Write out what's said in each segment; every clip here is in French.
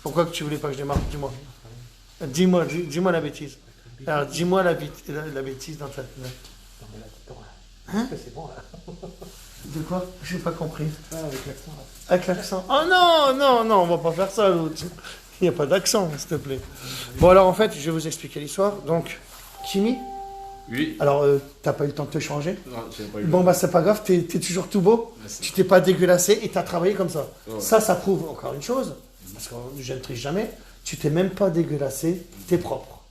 Pourquoi que tu voulais pas que je démarre? Dis-moi. Dis-moi la bêtise. Alors, dis-moi la bêtise dans ta... Hein? C'est bon, là. De quoi? J'ai pas compris. Ah, avec l'accent, là. Avec l'accent. Oh non, on va pas faire ça, l'autre. Il n'y a pas d'accent, s'il te plaît. Bon, alors, en fait, je vais vous expliquer l'histoire. Donc, Kimi? Oui. Alors, t'as pas eu le temps de te changer? Non, j'ai pas eu. Bon, bah, c'est pas grave, t'es toujours tout beau. Merci. Tu t'es pas dégueulassé et t'as travaillé comme ça. Ouais. Ça prouve encore une chose, parce que je ne triche jamais, tu t'es même pas dégueulassé, t'es propre.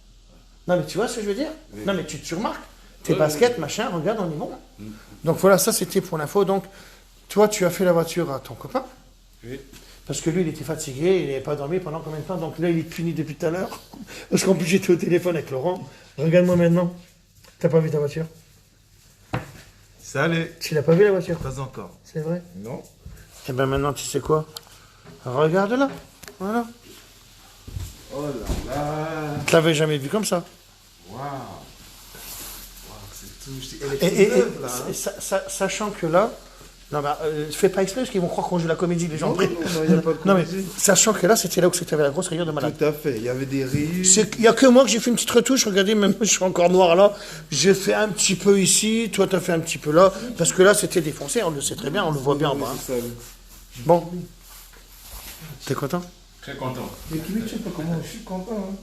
Non, mais tu vois ce que je veux dire? Oui. Non, mais tu remarques? Tes Ouais, baskets, oui. machin, regarde, on y va. Mm. Donc voilà, ça c'était pour l'info. Donc, toi, tu as fait la voiture à ton copain, Oui. parce que lui, il était fatigué, il n'avait pas dormi pendant combien de temps? Donc là, il est puni depuis tout à l'heure. Parce qu'en plus, j'étais au téléphone avec Laurent. Regarde-moi maintenant. T'as pas vu ta voiture? Salut. Tu l'as pas vu la voiture? Pas encore. C'est vrai? Non. Eh ben maintenant, tu sais quoi? Regarde-la. Voilà. Oh là là. Tu l'avais jamais vu comme ça. Waouh. Waouh, c'est tout. Elle est Et, toute neuve, là. Hein. sachant que là, non, bah, fais pas exprès parce qu'ils vont croire qu'on joue la comédie, les gens. Non, il n'y a pas de Non, mais comédie. sachant que là, c'était là où tu avais la grosse rayure de malade. Tout à fait. Il y avait des rayures. Il n'y a que moi que j'ai fait une petite retouche. Regardez, même je suis encore noir là. J'ai fait un petit peu ici. Toi, tu as fait un petit peu là. Parce que là, c'était défoncé. On le sait très bien. On le voit bien en bas. Hein. C'est ça. Bon. T'es content? Très content. Mais Kimi, tu sais pas comment je suis content. Hein.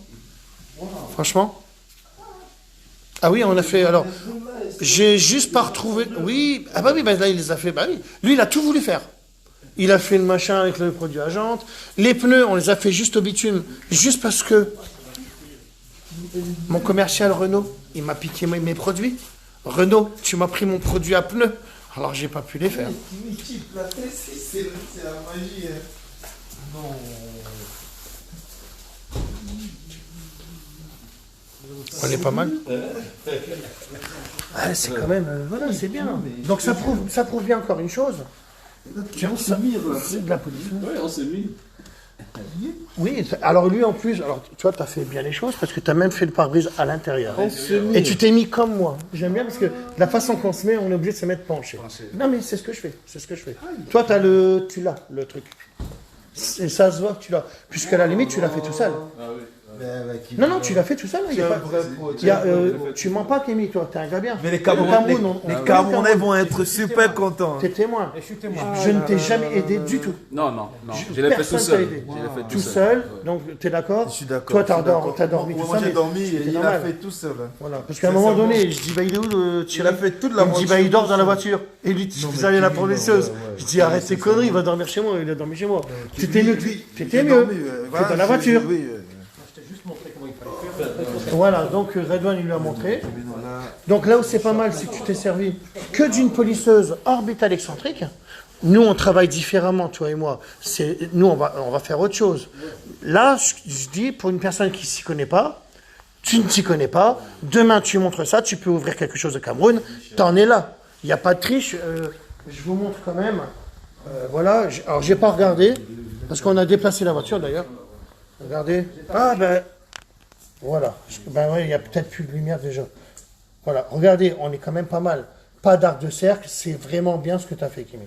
Waouh. Franchement? Ah oui, on a fait. Alors, j'ai juste pas retrouvé. Oui. Ah bah oui, bah là, il les a fait. Bah oui. Lui, il a tout voulu faire. Il a fait le machin avec le produit à jante. Les pneus, on les a fait juste au bitume. Juste parce que mon commercial Renault, il m'a piqué mes produits. Renault, tu m'as pris mon produit à pneus. Alors, j'ai pas pu les faire. Kimi, tu l'as fait, c'est la magie. Hein. Non. On est pas mal. Ah, c'est quand même. Voilà, c'est bien. Donc, ça prouve bien encore une chose. On se mire là. C'est de la police. Oui, on s'est mis. Oui, alors lui en plus, alors tu vois, tu as fait bien les choses parce que tu as même fait le pare-brise à l'intérieur. Et tu t'es mis comme moi. J'aime bien parce que de la façon qu'on se met, on est obligé de se mettre penché. Non mais c'est ce que je fais, c'est ce que je fais. Toi, tu l'as, le truc. Et ça se voit que tu l'as. Puisqu'à la limite, tu l'as fait tout seul. Ah oui. Non, tu l'as fait tout seul. Il y a pas- tu mens pas, Kémy, toi, t'es un gars bien. Mais les Au Cameroun, on les connaît Camerounais le vont être super contents. T'es témoin. Et je suis témoin. Je ne t'ai jamais aidé du tout. Non, non, non. Je l'ai fait tout Personne t'a seul. aidé. Je l'ai fait Tout seul, donc t'es d'accord? Je suis d'accord. Toi, je suis d'accord. t'as dormi tout Moi, ça. j'ai mais dormi et c'était il a normal. fait tout seul. Hein. Voilà. Parce qu'à un moment donné, je dis, bah il est où le Il a fait toute la Il me dit, voiture. bah il dort tout dans la seul. voiture. Et lui, Non, vous mais allez la Kimi, promisseuse. ouais, ouais. Je dis, arrête tes C'est conneries, ça. il va dormir chez moi. Il a dormi chez moi. Kimi, T'étais mieux. lui, T'étais j'ai mieux. dormi, T'étais dans la voiture. Oui, Je t'ai juste montré comment il fallait faire. Voilà, donc Redouane, il lui a montré. voilà. Donc là où c'est pas mal, c'est que tu t'es servi que d'une polisseuse orbitale excentrique. Nous, on travaille différemment, toi et moi. Nous, on va faire autre chose. Là, je dis, pour une personne qui ne s'y connaît pas, tu ne t'y connais pas, demain tu montres ça, tu peux ouvrir quelque chose au Cameroun, t'en es là. Il n'y a pas de triche. Je vous montre quand même. Voilà, alors j'ai pas regardé, parce qu'on a déplacé la voiture d'ailleurs. Regardez. Ah ben, voilà. Ben ouais, il y a peut-être plus de lumière déjà. Voilà, regardez, on est quand même pas mal. Pas d'arc de cercle, c'est vraiment bien ce que tu as fait, Kimi.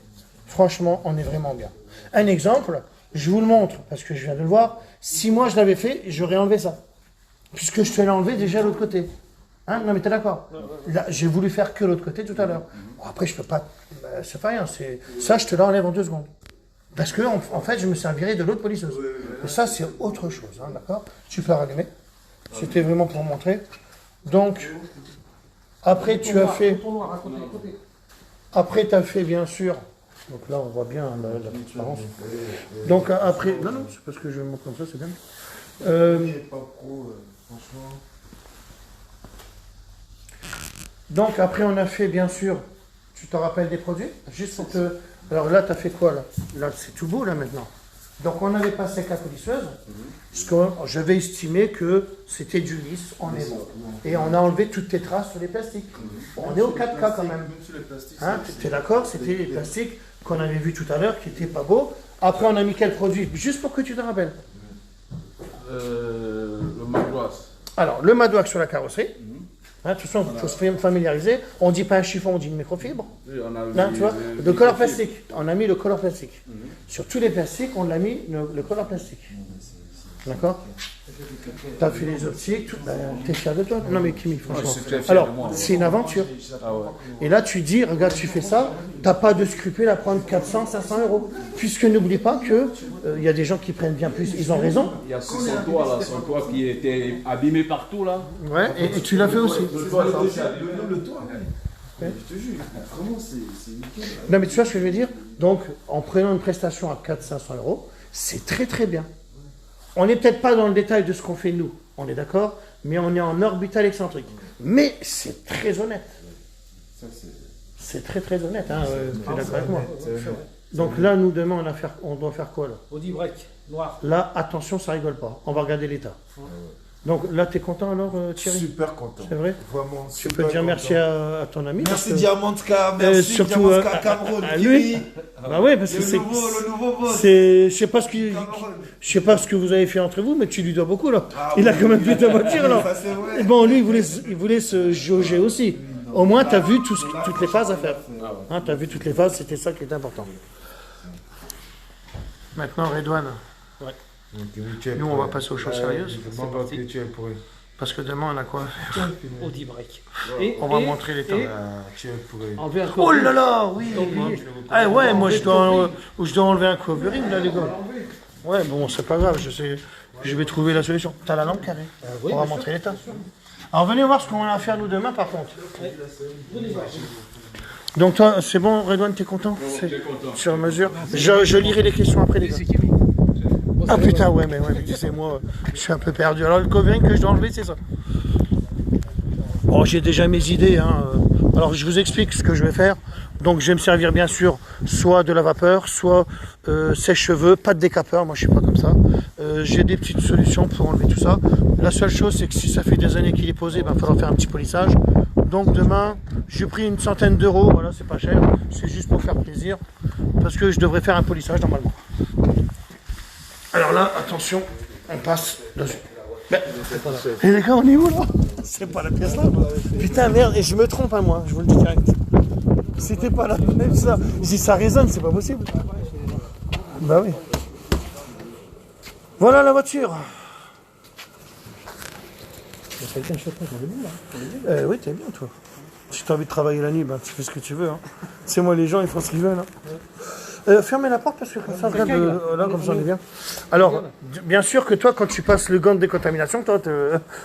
Franchement, on est vraiment bien. Un exemple, je vous le montre, parce que je viens de le voir. Si moi je l'avais fait, j'aurais enlevé ça. Puisque je te l'ai enlevé déjà à l'autre côté. Hein? Non mais t'es d'accord? Là, j'ai voulu faire que l'autre côté tout à l'heure. Bon, après, je peux pas... c'est pas rien. Ça, je te l'enlève en 2 secondes. Parce que, en fait, je me servirai de l'autre polisseuse. Et ça, c'est autre chose, hein, d'accord? Tu peux rallumer. C'était vraiment pour montrer. Donc, après, tu as fait... Après, tu as fait, bien sûr... Donc là, on voit bien la transparence. Donc, après... Non, non, c'est parce que je me montre comme ça, c'est bien. Pas pro, franchement. Donc, après, on a fait, bien sûr... Tu te rappelles des produits? Juste pour te... Alors là, tu as fait quoi, là? Là, c'est tout beau, là, maintenant. Donc, on avait passé avec la polisseuse, parce que je vais estimer que c'était du lisse, on est bon. Et on a enlevé toutes tes traces sur les plastiques. On est au 4K quand même. Hein, tu es d'accord? C'était les plastiques qu'on avait vus tout à l'heure, qui n'étaient pas beaux. Après, on a mis quel produit? Juste pour que tu te rappelles. Le madouas. Alors, le madouax sur la carrosserie. Hein, de toute façon, il faut se familiariser. On ne dit pas un chiffon, on dit une microfibre. Oui, on a Hein, tu vois, le color plastique. On a mis le color plastique. Sur tous les plastiques, on a mis le color plastique. D'accord? T'as fait les optiques, tout, ben, t'es fier de toi. Non mais Kimi, franchement. je suis très fier Alors, de moi, ouais. c'est une aventure. Ah ouais. Et là, tu dis, regarde, tu fais ça, t'as pas de scrupule à prendre 400, 500 euros. Puisque n'oublie pas que y a des gens qui prennent bien plus. Ils ont raison. Il y a son toit là, son toit qui était abîmé partout là. Ouais, et tu l'as fait aussi. Le toit, le toit. Je te jure, vraiment, c'est nickel. Non mais tu vois ce que je veux dire? Donc, en prenant une prestation à 400-500 euros, c'est très très bien. On n'est peut-être pas dans le détail de ce qu'on fait nous, on est d'accord, mais on est en orbital excentrique. Mais c'est très honnête. C'est très très honnête, hein, tu es d'accord avec moi. Donc là, nous demain, on doit faire quoi là? Audi break, noir. Là, attention, ça rigole pas. On va regarder l'état. Donc là, tu es content alors, Thierry? Super content. C'est vrai? Vraiment, Tu peux dire merci à ton ami. parce Merci que- Diamantka, merci surtout, Diamantka Cameroun. à lui. Kimi, Bah ouais, parce que le c'est. nouveau boss. Je sais pas Cameroun. je sais pas ce que vous avez fait entre vous, mais tu lui dois beaucoup là. Ah Il a oui, quand même oui, vu ta voiture là. Ça, c'est vrai. Et bon, lui, il voulait se jauger aussi. Au moins, tu as vu toutes les phases à faire. Hein, tu as vu toutes les phases, c'était ça qui était important. Maintenant, Redouane, nous, on va passer aux choses sérieuses. Parce que demain, on a quoi? Audi break. On va montrer l'état. Enlever un Oh là là, oui. Ah ouais, moi, je dois enlever un covering là, les gars. Ouais, bon, c'est pas grave, je vais trouver la solution. T'as la lampe carrée? On va montrer l'état. Alors, venez voir ce qu'on a à faire nous demain, par contre. Donc, toi, c'est bon, Redouane, t'es content? Sur mesure. Je lirai les questions après, les gars. Ah putain, ouais, mais tu sais, moi, je suis un peu perdu. Alors, le covering que je dois enlever, c'est ça. Bon, j'ai déjà mes idées, hein. Alors, je vous explique ce que je vais faire. Donc, je vais me servir, bien sûr, soit de la vapeur, soit sèche-cheveux, pas de décapeur, moi, je suis pas comme ça. J'ai des petites solutions pour enlever tout ça. La seule chose, c'est que si ça fait des années qu'il est posé, il va falloir faire un petit polissage. Donc, demain, j'ai pris une centaine d'euros, voilà, c'est pas cher. C'est juste pour faire plaisir, parce que je devrais faire un polissage normalement. Alors là, attention, on passe dessus. Ben, et les gars, on est où là? C'est pas la pièce là? Putain, merde, et je me trompe, hein, moi, je vous le dis direct. C'était pas la même ça. Si ça résonne, c'est pas possible. Bah oui. Voilà la voiture. Il y a quelqu'un chez toi, j'en ai vu là. Oui, t'es bien, toi. Si t'as envie de travailler la nuit, bah, tu fais ce que tu veux. Hein. C'est moi, les gens, ils font ce qu'ils veulent. Hein. Fermez la porte parce que comme ça, regarde, là, comme ça, on est bien. Alors, bien sûr que toi, quand tu passes le gant de décontamination, toi,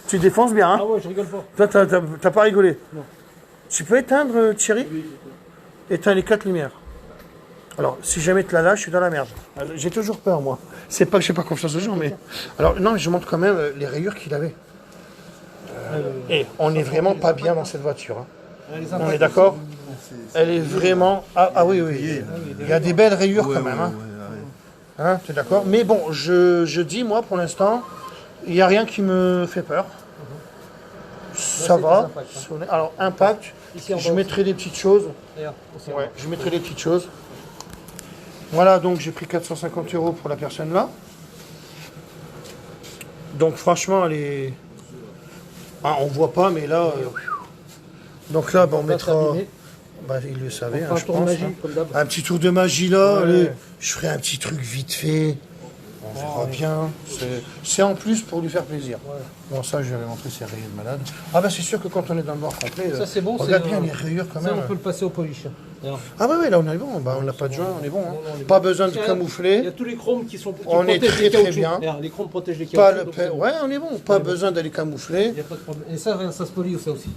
tu défonces bien. Hein. Ah ouais, je rigole pas. Toi, t'as pas rigolé. Non. Tu peux éteindre, Thierry? Éteins les 4 lumières. Alors, si jamais tu la lâches, je suis dans la merde. J'ai toujours peur, moi. C'est pas que j'ai pas confiance aux gens, mais... Alors, non, je montre quand même les rayures qu'il avait. Et on n'est vraiment pas bien dans cette voiture. Hein. On est d'accord? Elle est vraiment... Ah oui, oui. Il y a des belles rayures quand même. Hein, tu es d'accord? Mais bon, je dis, moi, pour l'instant, il n'y a rien qui me fait peur. Ça va. Alors, impact, je mettrai des petites choses. Ouais, je mettrai des petites choses. Voilà, donc j'ai pris 450 € pour la personne là. Donc franchement, elle est... Ah, on voit pas, mais là... Donc là, on mettra... Bah, il le savait, hein, je pense. Un petit tour de magie là. Allez, je ferai un petit truc vite fait. On verra bien. C'est en plus pour lui faire plaisir. Bon, ça, je vais montrer ces rayures de malade. Ah bah c'est sûr que quand on est dans le noir complet, Ça c'est bon, regarde bien les rayures quand même. Ça on peut le passer au polish. Ah ouais, là on est bon. Bah, on n'a pas de joint, on est bon. Hein. Pas besoin de Il y camoufler. a tous les chromes qui sont... On est très très bien. Les chromes protègent les Pas caoutchoucs. le ouais, on est bon. Pas besoin d'aller camoufler. Il n'y a pas de problème. Et ça se polie ça aussi.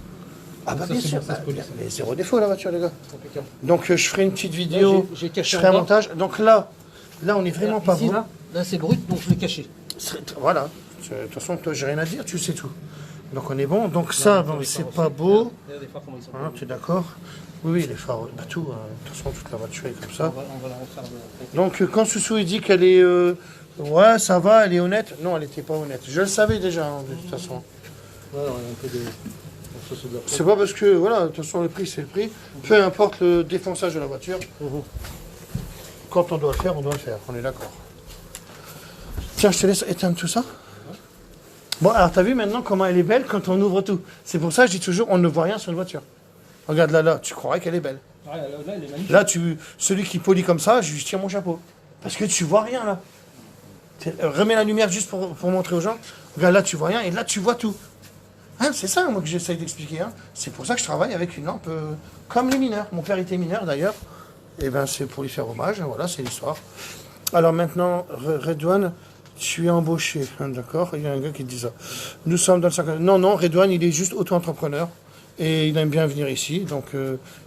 Ah bah Ça, bien c'est sûr. bon, ça se polie. Mais zéro défaut la voiture, les gars. Impeccable. Donc je ferai une petite vidéo. J'ai caché Je ferai un en bas. montage. Donc là on est vraiment pas Ici, bon. là c'est brut, donc je l'ai caché. Voilà. De toute façon, toi, j'ai rien à dire, tu sais tout. Donc on est bon. Donc ça, bon, c'est pas beau. Regardez les phares, comment ils sont. Hein, tu es d'accord? Oui, les phares, bah, tout. Hein. De toute façon, toute la voiture est comme ça. On va la refaire de... Donc quand Soussou il dit qu'elle est... ouais, ça va, elle est honnête. Non, elle n'était pas honnête. Je le savais déjà, hein, de toute façon. Voilà, un peu de... C'est pas parce que, voilà, de toute façon, le prix, c'est le prix. Peu importe le défonçage de la voiture. Quand on doit le faire, on doit le faire. On est d'accord. Tiens, je te laisse éteindre tout ça. Bon, alors, t'as vu maintenant comment elle est belle quand on ouvre tout. C'est pour ça que je dis toujours, on ne voit rien sur une voiture. Regarde là, tu croirais qu'elle est belle. Ouais, là, elle est magnifique. Là, celui qui polie comme ça, je lui tire mon chapeau. Parce que tu vois rien, là. Remets la lumière juste pour montrer aux gens. Regarde, là tu vois rien et là tu vois tout. Hein, c'est ça moi que j'essaye d'expliquer. Hein. C'est pour ça que je travaille avec une lampe comme les mineurs. Mon père était mineur d'ailleurs. Et ben c'est pour lui faire hommage. Voilà, c'est l'histoire. Alors maintenant, Redouane, tu es embauché. Hein, d'accord. Il y a un gars qui dit ça. Nous sommes dans le 50. Non, Redouane, il est juste auto-entrepreneur. Et il aime bien venir ici. Donc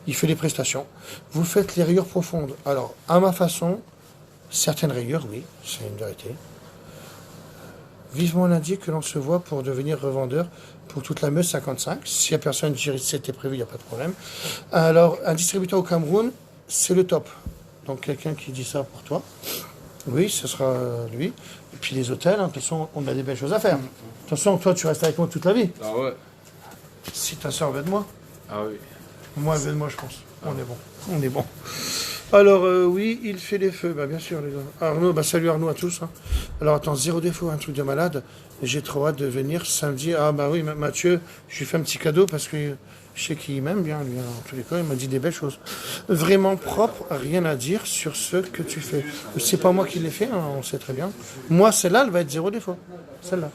il fait des prestations. Vous faites les rayures profondes. Alors, à ma façon, certaines rayures, oui, c'est une vérité. Vivement lundi que l'on se voit pour devenir revendeur pour toute la Meuse 55. S'il n'y a personne, c'était prévu, il n'y a pas de problème. Alors, un distributeur au Cameroun, c'est le top. Donc, quelqu'un qui dit ça pour toi, oui, ce sera lui. Et puis, les hôtels, hein, de toute façon, on a des belles choses à faire. De toute façon, toi, tu restes avec moi toute la vie. Ah ouais. Si ta soeur veut de moi. Ah oui. Moi, elle veut de moi, je pense. On est bon. On est bon. Alors, oui, il fait des feux, bah, bien sûr, les gars. Arnaud, bah, salut Arnaud à tous. Hein. Alors, attends, 0 défaut, un truc de malade. J'ai trop hâte de venir samedi. Ah, bah oui, Mathieu, je lui fais un petit cadeau parce que je sais qu'il m'aime bien, lui. Hein. En tous les cas, il m'a dit des belles choses. Vraiment propre, rien à dire sur ce que tu fais. C'est pas moi qui l'ai fait, hein, on sait très bien. Moi, celle-là, elle va être 0 défaut. Celle-là.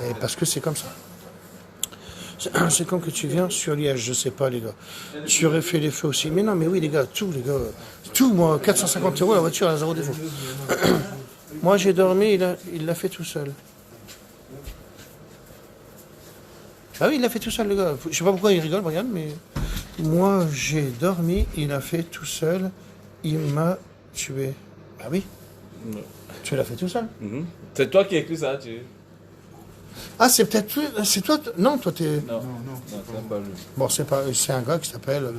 Et parce que c'est comme ça. C'est quand que tu viens sur Liège, je sais pas les gars. Tu aurais fait les feux aussi. Mais non, mais oui les gars, tout, moi, 450 € la voiture à 0 défaut. Moi j'ai dormi, il l'a fait tout seul. Ah oui, il l'a fait tout seul les gars. Je sais pas pourquoi il rigole, Brian, mais moi j'ai dormi, il a fait tout seul, il m'a tué. Ah oui. Tu l'as fait tout seul. C'est toi qui as écrit ça, tu... Ah, c'est peut-être c'est toi. Non, toi t'es. Non, c'est pas lui. Bon, c'est un gars qui s'appelle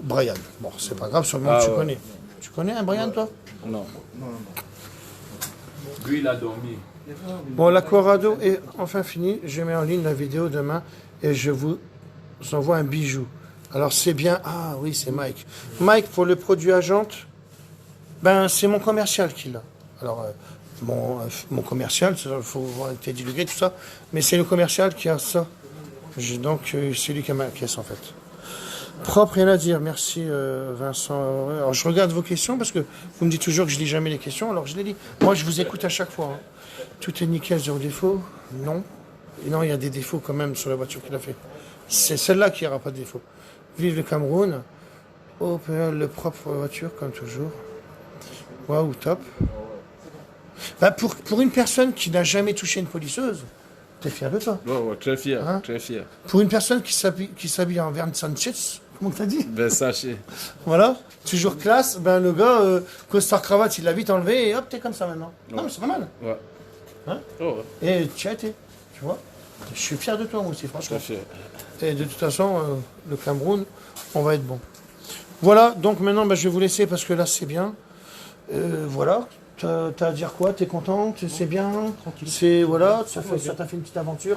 Brian. Bon, c'est pas grave, sûrement tu connais. Tu connais un Brian, toi? Non. Lui, il a dormi. Bon, l'aquarado est enfin fini. Je mets en ligne la vidéo demain et je vous envoie un bijou. Alors, c'est bien. Ah oui, c'est Mike. Mike, pour le produit à jante, ben, c'est mon commercial qui l'a. Alors, mon commercial, il faut voir tes divulgué, tout ça, mais c'est le commercial qui a ça. Donc, c'est lui qui a ma caisse, en fait. Propre, rien à dire. Merci, Vincent. Alors, je regarde vos questions, parce que vous me dites toujours que je lis jamais les questions, alors je les lis. Moi, je vous écoute à chaque fois. Hein. Tout est nickel, 0 défaut? Non. Et non, il y a des défauts quand même sur la voiture qu'il a fait. C'est celle-là qui n'aura pas de défaut. Vive le Cameroun. Opel, le propre voiture, comme toujours. Waouh, top. Bah pour une personne qui n'a jamais touché une polisseuse, t'es fier de toi. Ouais, très fier, Hein? très fier. Pour une personne qui s'habille en Versace, comment t'as dit? Versace. Voilà, toujours classe, ben le gars, costard cravate, il l'a vite enlevé et hop, t'es comme ça maintenant. Ouais. Non mais c'est pas mal. Ouais. Hein? Oh, ouais. Et tu as été, tu vois. Je suis fier de toi moi aussi, franchement. Très fier. Et de toute façon, le Cameroun, on va être bon. Voilà, donc maintenant, je vais vous laisser parce que là, c'est bien. Voilà. T'as à dire quoi? T'es contente? C'est bien? Tranquille. C'est, voilà, ça t'a fait une petite aventure.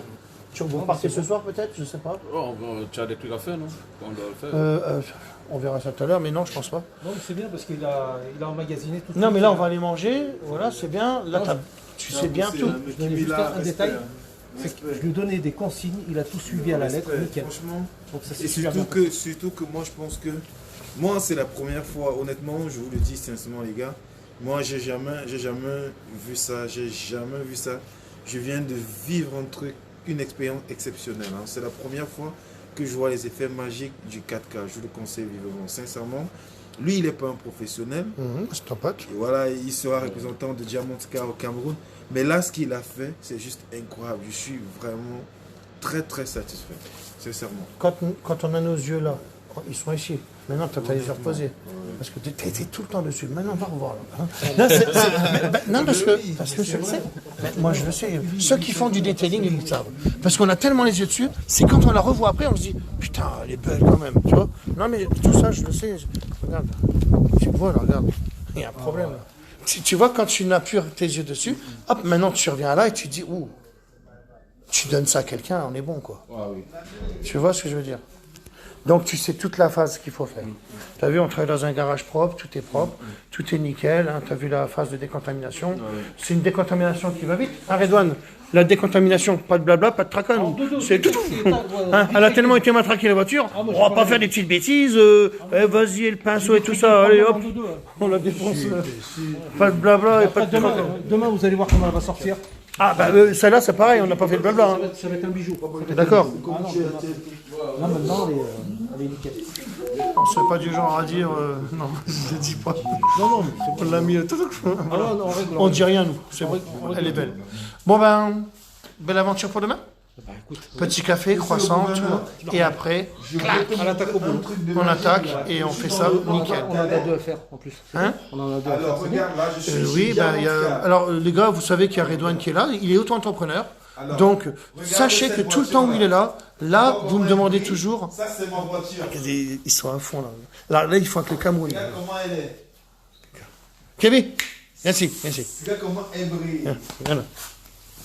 Tu repartais ce soir peut-être? Je sais pas. Oh, bon, tu as des trucs à faire, non? On doit le faire. On verra ça tout à l'heure, mais non, je pense pas. Non, mais c'est bien parce qu'il a emmagasiné tout. Non, mais là, on va aller manger. Voilà, c'est bien. Là, tu sais bien tout. Je donnais juste un détail. C'est que je lui donnais des consignes, il a tout suivi à la lettre, nickel. Franchement. Donc ça Et c'est super bien. surtout que moi je pense que moi c'est la première fois, honnêtement, je vous le dis sincèrement les gars, moi j'ai jamais vu ça, Je viens de vivre un truc, une expérience exceptionnelle. Hein. C'est la première fois que je vois les effets magiques du 4K. Je le conseille vivement, sincèrement. Lui, il n'est pas un professionnel. C'est ton pote. Et voilà, il sera représentant de Diamond Car au Cameroun. Mais là, ce qu'il a fait, c'est juste incroyable. Je suis vraiment très très satisfait, sincèrement. Quand on a nos yeux là, ils sont ici. Maintenant, tu as les yeux reposés. Parce que tu étais tout le temps dessus. Maintenant, on va revoir. Là. Hein. Non, parce que je le sais. Moi, je le sais. Ceux qui font du detailing, ils le savent. Parce qu'on a tellement les yeux dessus, c'est quand on la revoit après, on se dit, putain, elle est belle quand même. Tu vois? Non, mais tout ça, je le sais. Regarde. Tu vois, là, regarde. Il y a un problème. Là. Tu vois, quand tu n'as plus tes yeux dessus, hop, maintenant tu reviens là et tu te dis, ouh, tu donnes ça à quelqu'un, on est bon, quoi. Ah oui. Tu vois ce que je veux dire? Donc tu sais toute la phase qu'il faut faire. Tu as vu, on travaille dans un garage propre, tout est propre, tout est nickel. Hein, tu as vu la phase de décontamination. C'est une décontamination qui va vite. Hein, Redouane, la décontamination, pas de blabla, pas de tracon. C'est tout. Hein, elle a tellement été matraquée la voiture, on va pas faire des petites bêtises. Vas-y, le pinceau et tout ça, allez hop, on la défonce. Pas de blabla et pas de tracon. Demain, vous allez voir comment elle va sortir. Ah bah celle-là c'est pareil, on n'a pas fait de blabla. Hein. Ça va être un bijou. T'es d'accord? Là, maintenant, elle est nickel. On serait pas du genre à dire non, je ne dis pas. Non, On l'a mis tout. Voilà. non, on règle. On dit rien nous, c'est bon. Elle est belle. Bon ben, belle aventure pour demain. Bah, écoute, Petit café, croissant, tout. Et après, on attaque au boulot. on attaque et on fait ça nickel. On en a deux à faire en plus. Hein? On en a deux à faire. Alors, regarde, là, je suis Oui, chez ben, alors les gars, vous savez qu'il y a Redouane qui est là, il est auto-entrepreneur. Donc, sachez que tout le temps où il est là, vous me demandez toujours. Ça, c'est ma voiture. Ils sont à fond là. Là, ils font avec le Cameroun. Regarde comment elle est. Kevin, merci. Regarde comment elle brille. Voilà.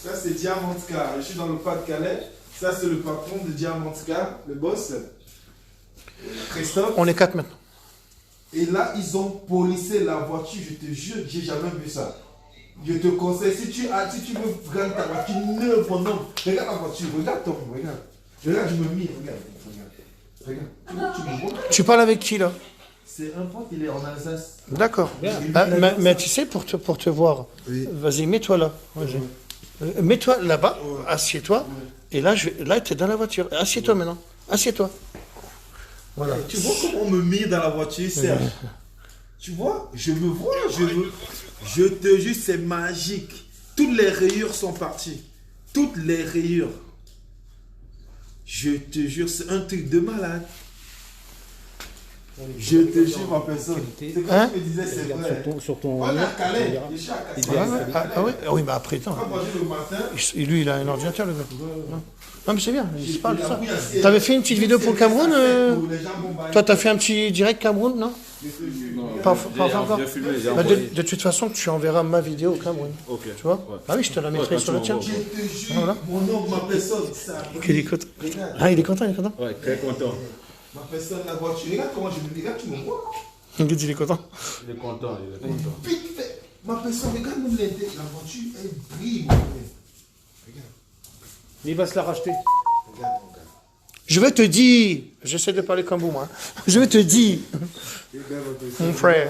Ça, c'est Diamantka. Je suis dans le Pas-de-Calais. Ça, c'est le patron de Diamantka, le boss. Christophe. On est 4 maintenant. Et là, ils ont polissé la voiture. Je te jure, j'ai jamais vu ça. Je te conseille, si tu veux prendre ta voiture neuve, mon homme, regarde la voiture, regarde Tom, regarde. Regarde, je me mets, regarde. Tu me vois? Tu parles avec qui là? C'est un pote, il est en Alsace. D'accord. Ah, mais tu sais, pour te voir, vas-y, mets-toi là. Vas-y. Mets-toi là-bas, assieds-toi. Et là, là tu es dans la voiture. Assieds-toi maintenant. Assieds-toi. Voilà. Tu vois comment on me met dans la voiture, Serge? Tu vois? Je me vois, je te jure, c'est magique. Toutes les rayures sont parties. Toutes les rayures. Je te jure, c'est un truc de malade. Je te jure, ma personne. C'est comme Hein? tu me disais, c'est vrai. Sur ton. Voilà, Calais. Je suis à Calais. Oui, mais après, attends. Quand moi, j'ai le matin, Lui, il a un ordinateur, le gars. Non, mais c'est bien, il se parle de ça. T'avais fait une petite vidéo pour le Cameroun Toi, t'as fait un petit direct Cameroun, non? Pas encore. J'ai filmé, j'ai Bah, envoyé. de toute façon, tu enverras ma vidéo au Cameroun. Ok. Tu vois? Ah oui, je te la mettrai Ouais, sur le quand tu tien. m'envoies. je te jure, Voilà. mon nom, ma personne, ça. Il est content. Ah, il est content, il est content. Ouais, très content. Ma personne, la voiture. Regarde comment je me regarde, tu me vois. Il est content. Il est content, il est content. Vite fait. Ma personne, regarde-nous l'intérieur. La voiture, elle brille, mon frère. Regarde, Il va se la racheter. regarde, mon gars. Je vais te dire, j'essaie de parler comme vous, moi. Je vais te dire, mon frère.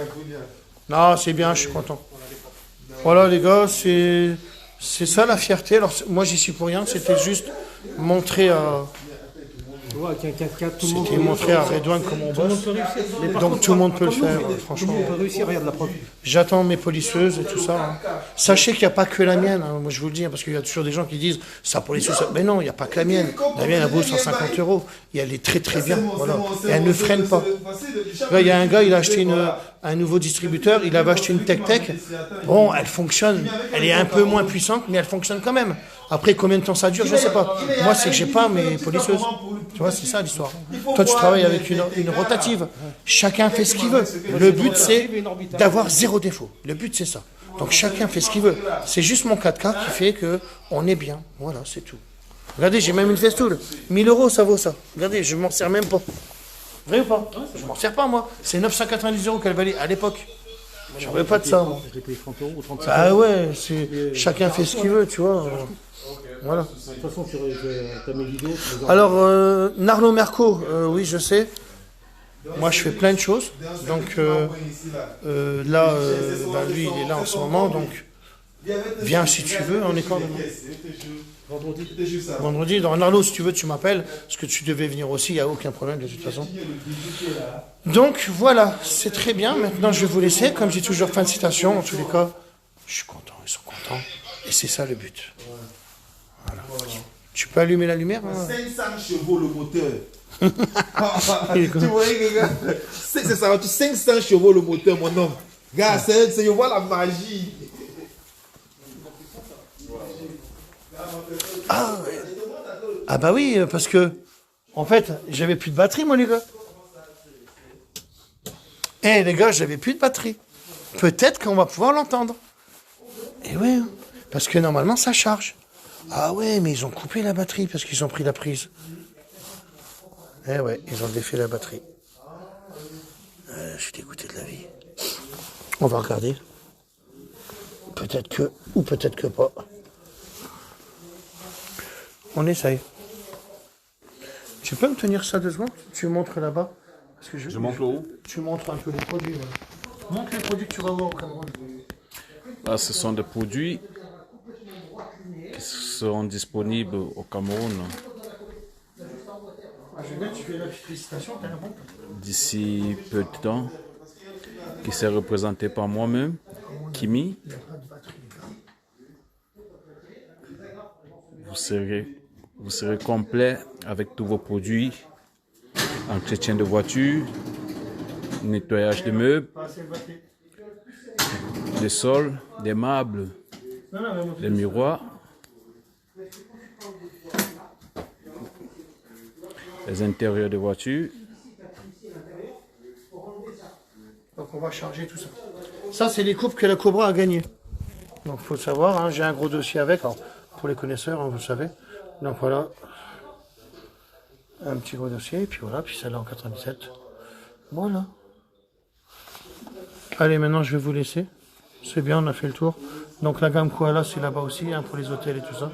Non, c'est bien, je suis content. Voilà, les gars, c'est ça la fierté. Alors, moi, j'y suis pour rien. C'était juste montrer à. Tu vois, avec un 4x4, tout le monde C'était montrer à Redouane comment on bosse. peut réussir. Mais par Donc contre, tout le monde peut le par contre, faire, nous, franchement. Tout le monde peut réussir, regarde la preuve. J'attends mes polisseuses et tout ça. Hein. Sachez qu'il n'y a pas que la mienne, hein. Moi je vous le dis, hein, parce qu'il y a toujours des gens qui disent sa polisseuse, mais non, il n'y a pas que la mienne. La mienne, elle vaut 150 €. Et elle est très très bien. Voilà. Et elle ne freine pas. Là, il y a un gars, il a acheté un nouveau distributeur, il avait acheté une Tech. Bon, elle fonctionne. Elle est un peu moins puissante, mais elle fonctionne quand même. Après, combien de temps ça dure, je ne sais pas. Moi, c'est que j'ai pas mes polisseuses. Tu vois, c'est ça l'histoire. Toi, tu travailles avec une rotative. Chacun fait ce qu'il veut. Le but, c'est d'avoir 0 défaut. Le but, c'est ça. Donc, chacun fait ce qu'il veut. C'est juste mon 4x4 qui fait qu'on est bien. Voilà, c'est tout. Regardez, j'ai même une festoule. 1 000 €, ça vaut ça. Regardez, je m'en sers même pas. Vrai ou pas? Je m'en sers pas, moi. C'est 990 € qu'elle valait à l'époque. J'en veux pas de ça, moi. J'ai payé 30 € ou 35 €. Ah ouais, chacun fait ce qu'il veut, tu vois. Voilà. De toute façon, tu as mes vidéos. tu les envoies. Alors, Narlo Merco, oui, je sais. Moi, je fais plein de choses. Donc, là, lui, il est là en ce moment. Donc, viens si tu veux. On est quand demain? Vendredi. Dans Narlo, si tu veux, tu m'appelles. Parce que tu devais venir aussi, il n'y a aucun problème de toute façon. Donc, voilà, c'est très bien. Maintenant, je vais vous laisser. Comme j'ai toujours fin de citation, en tous les cas, je suis content, ils sont contents. Et c'est ça le but. Voilà. Tu peux allumer la lumière, hein? 500 chevaux le moteur. Tu vois, regarde. C'est ça, 500 chevaux le moteur, mon homme. Regarde, je vois la magie. Ah bah oui, parce que, en fait, j'avais plus de batterie, moi, les gars. Eh, les gars, j'avais plus de batterie. Peut-être qu'on va pouvoir l'entendre. Eh ouais, hein. Parce que normalement, ça charge. Ah ouais, mais ils ont coupé la batterie parce qu'ils ont pris la prise. Eh ouais, ils ont défait la batterie. Je suis dégoûté de la vie. On va regarder. Peut-être que, ou peut-être que pas. On essaye. Tu peux me tenir ça 2 secondes? Tu montres là-bas? Parce que Je montre le haut. Tu montres un peu les produits. Voilà. Montre les produits que tu vas voir au Cameroun. Là, ce sont des produits qui seront disponibles au Cameroun Je vais tu fais la félicitation, t'as bon. d'ici peu de temps, qui sera représenté par moi-même, Kimi. Vous serez complet avec tous vos produits, entretien de voiture, nettoyage de meubles, des sols, des meubles, des miroirs, les intérieurs de voitures. Donc on va charger tout ça. Ça, c'est les coupes que la Cobra a gagnées. Donc il faut le savoir, hein, j'ai un gros dossier avec. Alors, pour les connaisseurs, hein, vous le savez. Donc voilà. Un petit gros dossier, et puis voilà, puis celle-là en 97. Voilà. Allez, maintenant je vais vous laisser. C'est bien, on a fait le tour. Donc la gamme Koala, c'est là-bas aussi, hein, pour les hôtels et tout ça.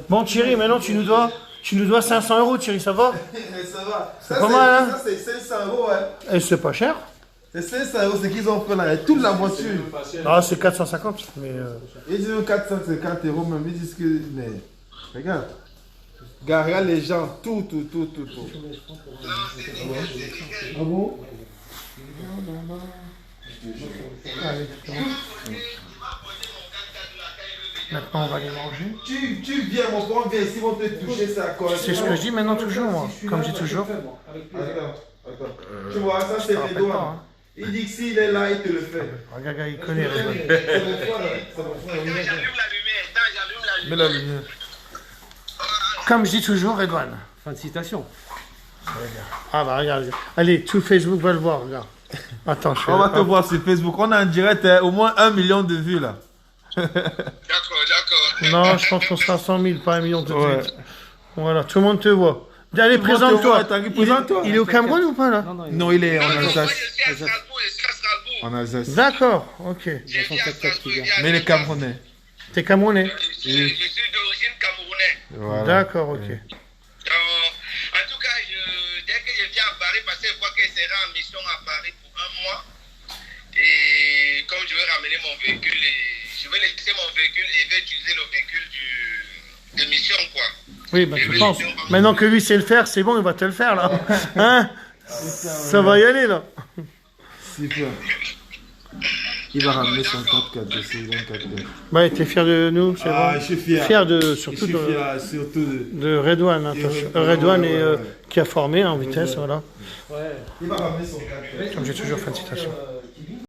Bon Thierry, maintenant tu nous dois 500 €, Thierry, ça va? Ça va. C'est pas mal, hein? Ça, c'est 500 €, ouais. Et c'est pas cher? C'est 500 €, c'est qu'ils ont fait là. Toute la voiture. Ah, c'est 450, mais... Ils disent 450 € même. Ils disent que. Mais. Regarde. Regarde les gens. Tout. Ah bon? Allez, maintenant, on va les manger. Tu viens, mon frère, viens ici, on peut te toucher ça. C'est ce que je dis maintenant toujours, moi. Comme je dis toujours. Attends. Tu vois, ça c'est les doigts. Hein. Il dit que s'il est là, il te le fait. Regarde, il connaît. Regarde. C'est mon frère. Mets la lumière. Comme je dis toujours, Redouane. Fin de citation. Ah bah regarde. Allez, tout Facebook va le voir, regarde. Attends, je fais... On va te voir sur Facebook. On a en direct au moins 1 million de vues là. D'accord. Non, je pense qu'on sera 100 000, pas 1 million de tweets. Voilà, tout le monde te voit. Allez, Tout le monde te présente-toi. voit, Tanguy, présente-toi. Il est au Cameroun ou pas là? Non, il est en Alsace. Moi, je suis à Strasbourg, En Alsace. D'accord, ok. Je suis à Strasbourg. Mais les Camerounais. T'es Camerounais? Je suis d'origine camerounaise. Voilà. D'accord, ok. En tout cas, dès que je viens à Paris, parce que je crois que je serai en mission à Paris pour 1 mois. Et comme je vais ramener mon véhicule, je vais laisser mon véhicule et je vais utiliser le véhicule de mission, quoi. Oui, bah je pense. Maintenant que lui sait le faire, c'est bon, il va te le faire là. Hein? Ça va y aller là. Super. Il va ramener son 4x4 de ses 24 heures. Ouais, t'es fier de nous, c'est Ah, bon. je suis fier. Fier de, Je surtout suis fier surtout de Redouane. Hein, Redouane est, qui a formé en vitesse, voilà. Il va ramener son 4x4. Comme j'ai toujours fait une citation.